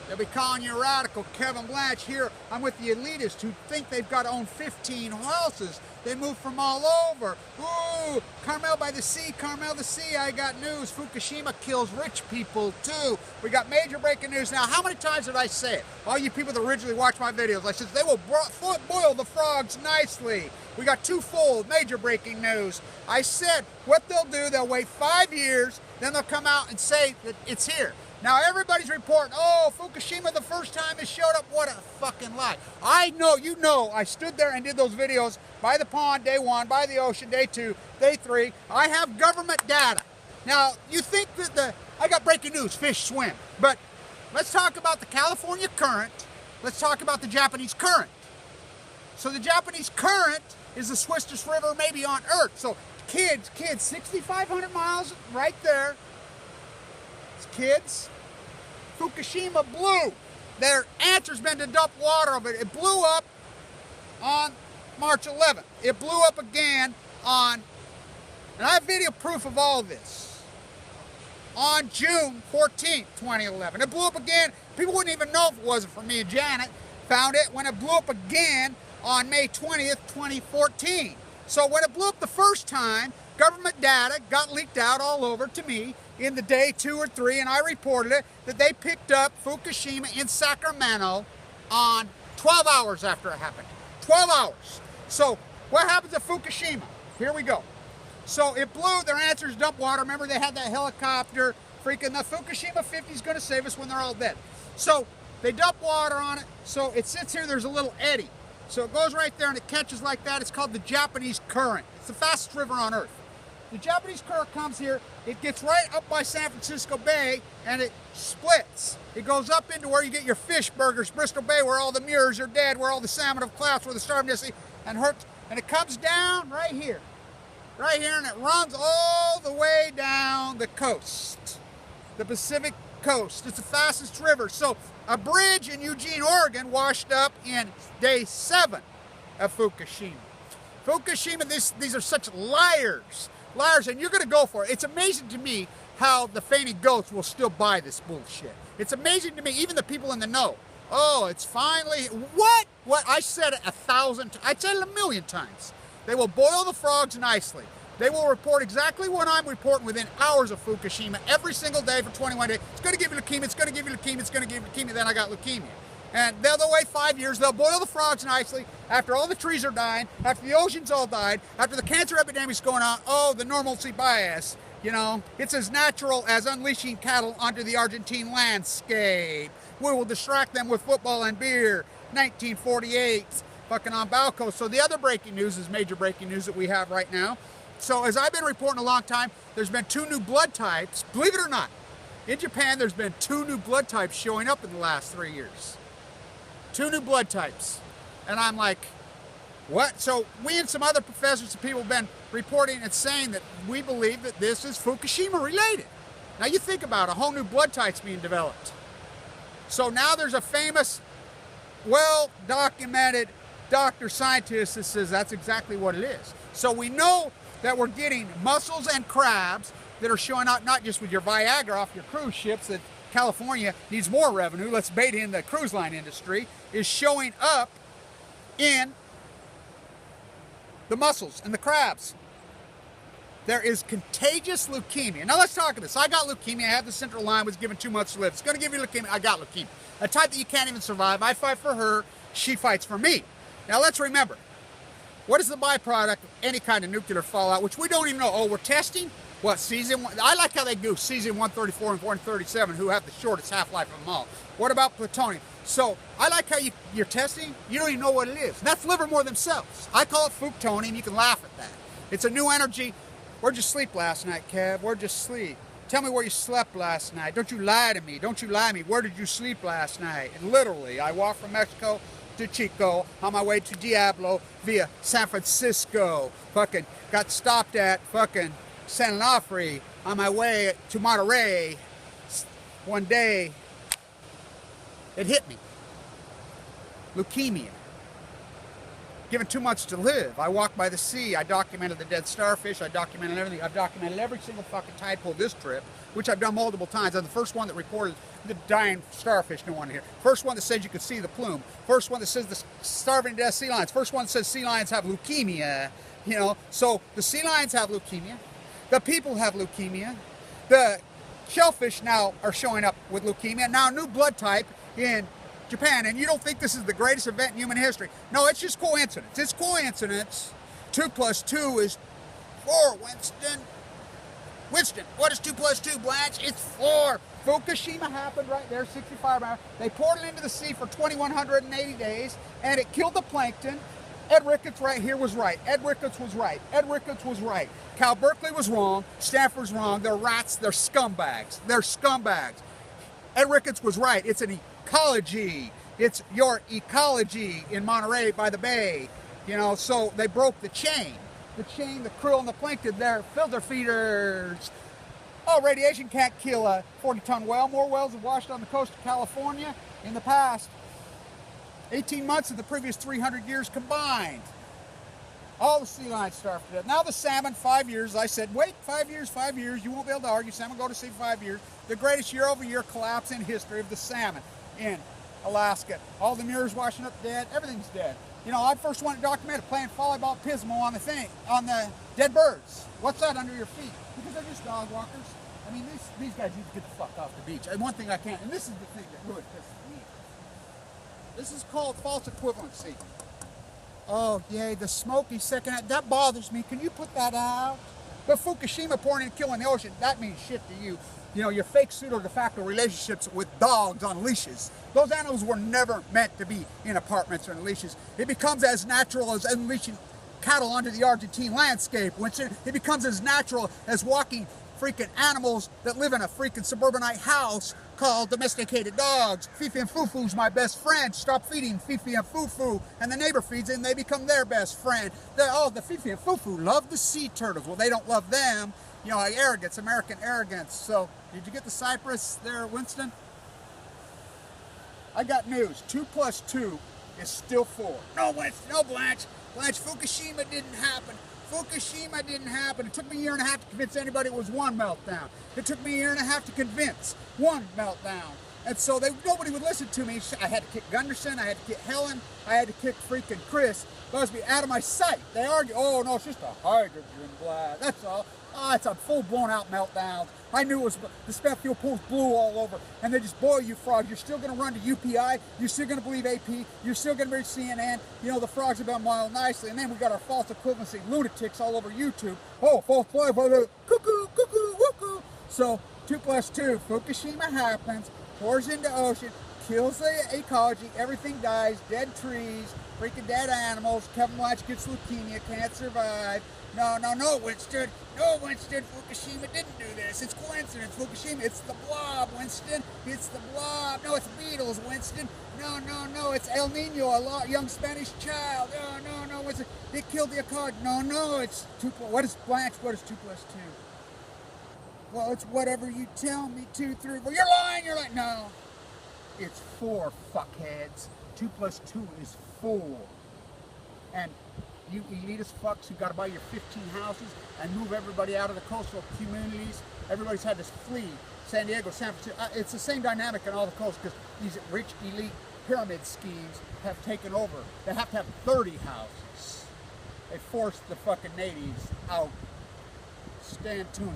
They'll be calling you radical. Kevin Blanche here. I'm with the elitists who think they've got to own 15 houses. They move from all over. Ooh, Carmel by the sea, Carmel the sea. I got news. Fukushima kills rich people too. We got major breaking news. Now, how many times did I say it? All you people that originally watch my videos, I said they will boil the frogs nicely. We got twofold major breaking news. I said what they'll do, they'll wait 5 years, then they'll come out and say that it's here. Now everybody's reporting, oh, Fukushima the first time it showed up. What a fucking lie. I know, you know, I stood there and did those videos by the pond, day 1, by the ocean, day 2, day 3. I have government data. Now, you think that I got breaking news, fish swim. But let's talk about the California current. Let's talk about the Japanese current. So the Japanese current is the swiftest river maybe on earth. So kids, 6,500 miles right there. Kids, Fukushima blew. Their answer's been to dump water of it. It blew up on March 11th. It blew up again on, and I have video proof of all this, on June 14th, 2011. It blew up again. People wouldn't even know if it wasn't for me and Janet. Found it when it blew up again on May 20th, 2014. So when it blew up the first time, government data got leaked out all over to me in the day 2 or 3, and I reported it, that they picked up Fukushima in Sacramento on 12 hours after it happened. 12 hours. So what happens at Fukushima? Here we go. So it blew, their answers dump water. Remember they had that helicopter, freaking the Fukushima 50 is gonna save us when they're all dead. So they dump water on it, so it sits here, there's a little eddy. So it goes right there and it catches like that. It's called the Japanese current. It's the fastest river on earth. The Japanese current comes here, it gets right up by San Francisco Bay, and it splits. It goes up into where you get your fish burgers, Bristol Bay, where all the mirrors are dead, where all the salmon have collapsed, where the starving is, and hurts. And it comes down right here, and it runs all the way down the coast, the Pacific coast. It's the fastest river. So a bridge in Eugene, Oregon, washed up in day 7 of Fukushima. Fukushima, these are such liars. And you're going to go for it. It's amazing to me how the fainting goats will still buy this bullshit. It's amazing to me, even the people in the know. Oh, it's finally, what? I said it 1,000, I said it 1,000,000 times. They will boil the frogs nicely. They will report exactly what I'm reporting within hours of Fukushima every single day for 21 days. It's going to give you leukemia, it's going to give you leukemia, it's going to give you leukemia, then I got leukemia. And they'll wait 5 years, they'll boil the frogs nicely, after all the trees are dying, after the oceans all died, after the cancer epidemic's going on, oh, the normalcy bias, you know, it's as natural as unleashing cattle onto the Argentine landscape. We will distract them with football and beer, 1948, fucking on Balco. So the other breaking news is major breaking news that we have right now. So as I've been reporting a long time, there's been 2 new blood types, believe it or not. In Japan, there's been 2 new blood types showing up in the last 3 years. 2 new blood types. And I'm like, what? So we and some other professors and people have been reporting and saying that we believe that this is Fukushima related. Now you think about it, a whole new blood type's being developed. So now there's a famous, well-documented doctor scientist that says that's exactly what it is. So we know that we're getting mussels and crabs that are showing up not just with your Viagra off your cruise ships, that California needs more revenue, let's bait in the cruise line industry, is showing up in the mussels and the crabs. There is contagious leukemia. Now let's talk about this. I got leukemia, I had the central line, was given 2 months to live. It's gonna give you leukemia, I got leukemia. A type that you can't even survive. I fight for her, she fights for me. Now let's remember, what is the byproduct of any kind of nuclear fallout, which we don't even know? Oh, we're testing? What, season 1? I like how they do season 134 and 137, who have the shortest half-life of them all. What about plutonium? So, I like how you're testing, you don't even know what it is. That's Livermore themselves. I call it Fuktonium, you can laugh at that. It's a new energy. Where'd you sleep last night, Kev? Where'd you sleep? Tell me where you slept last night. Don't you lie to me. Don't you lie to me. Where did you sleep last night? And literally, I walked from Mexico to Chico on my way to Diablo via San Francisco. Fucking got stopped at fucking San Onofre on my way to Monterey. One day, it hit me. Leukemia. Given 2 months to live. I walked by the sea. I documented the dead starfish. I documented everything. I've documented every single fucking tide pool this trip, which I've done multiple times. I'm the first one that reported the dying starfish don't want to hear. First one that says you could see the plume. First one that says the starving to death sea lions. First one that says sea lions have leukemia. You know, so the sea lions have leukemia. The people have leukemia. The shellfish now are showing up with leukemia. Now a new blood type in Japan. And you don't think this is the greatest event in human history. No, it's just coincidence. It's coincidence. 2 + 2 is 4, Winston. Winston, what is 2 + 2, Blanche? It's 4. Fukushima happened right there, 65 hours. They poured it into the sea for 2,180 days, and it killed the plankton. Ed Ricketts right here was right. Ed Ricketts was right. Ed Ricketts was right. Cal Berkeley was wrong. Stanford's wrong. They're rats. They're scumbags. They're scumbags. Ed Ricketts was right. It's an ecology. It's your ecology in Monterey by the bay. You know, so they broke the chain. The chain, the krill, and the plankton, they're filter feeders. Oh, radiation can't kill a 40-ton whale. More whales have washed on the coast of California in the past 18 months of the previous 300 years combined. All the sea lions starved to death. Now the salmon, 5 years. I said, wait, 5 years, 5 years. You won't be able to argue. Salmon go to sea 5 years. The greatest year-over-year collapse in history of the salmon in Alaska. All the mirrors washing up dead. Everything's dead. You know, I first wanted to document it playing volleyball pismo on the thing, on the dead birds. What's that under your feet? Because they're just dog walkers. I mean, these guys need to get the fuck off the beach. And one thing I can't, and this is the thing that really pisses me. This is called false equivalency. Oh, yay, the smoky second, that bothers me. Can you put that out? But Fukushima pouring and killing the ocean, that means shit to you. You know, your fake pseudo-de facto relationships with dogs on leashes. Those animals were never meant to be in apartments or in leashes. It becomes as natural as unleashing cattle onto the Argentine landscape. It becomes as natural as walking freaking animals that live in a freaking suburbanite house called domesticated dogs. Fifi and Fufu's my best friend. Stop feeding Fifi and Fufu, and the neighbor feeds it, and they become their best friend. The Fifi and Fufu love the sea turtles. Well, they don't love them. You know, like arrogance, American arrogance. So, did you get the cypress there, Winston? I got news. 2 + 2 is still 4. No, Winston, no, Blanche. Blanche, Fukushima didn't happen. Fukushima didn't happen. It took me a year and a half to convince anybody it was one meltdown. It took me a year and a half to convince one meltdown. And so nobody would listen to me. I had to kick Gunderson. I had to kick Helen. I had to kick freaking Chris Busby out of my sight. They argue, oh, no, it's just a hydrogen blast. That's all. Oh, it's a full blown out meltdown. I knew it was, the spent fuel pools blew all over, and they just boil you frogs. You're still going to run to UPI. You're still going to believe AP. You're still going to read CNN. You know, the frogs have been boiled nicely. And then we got our false equivalency lunatics all over YouTube. Oh, false play by the cuckoo, cuckoo, cuckoo. So 2 + 2, Fukushima happens, pours into ocean, kills the ecology, everything dies, dead trees, freaking dead animals. Kevin Blanche gets leukemia, can't survive. No, Winston. No, Winston, Fukushima didn't do this. It's coincidence, Fukushima. It's the blob, Winston. It's the blob. No, it's beetles, Winston. No, it's El Nino, a young Spanish child. No, Winston. It killed the ecology. No, it's 2 + What is Blanche? What is 2 + 2? Well, it's whatever you tell me, 2, 3, 4. You're lying, no. It's 4, fuckheads. 2 + 2 is 4. And you elitist fucks who got to buy your 15 houses and move everybody out of the coastal communities. Everybody's had to flee San Diego, San Francisco. It's the same dynamic in all the coasts because these rich elite pyramid schemes have taken over. They have to have 30 houses. They forced the fucking natives out. Stand tuned.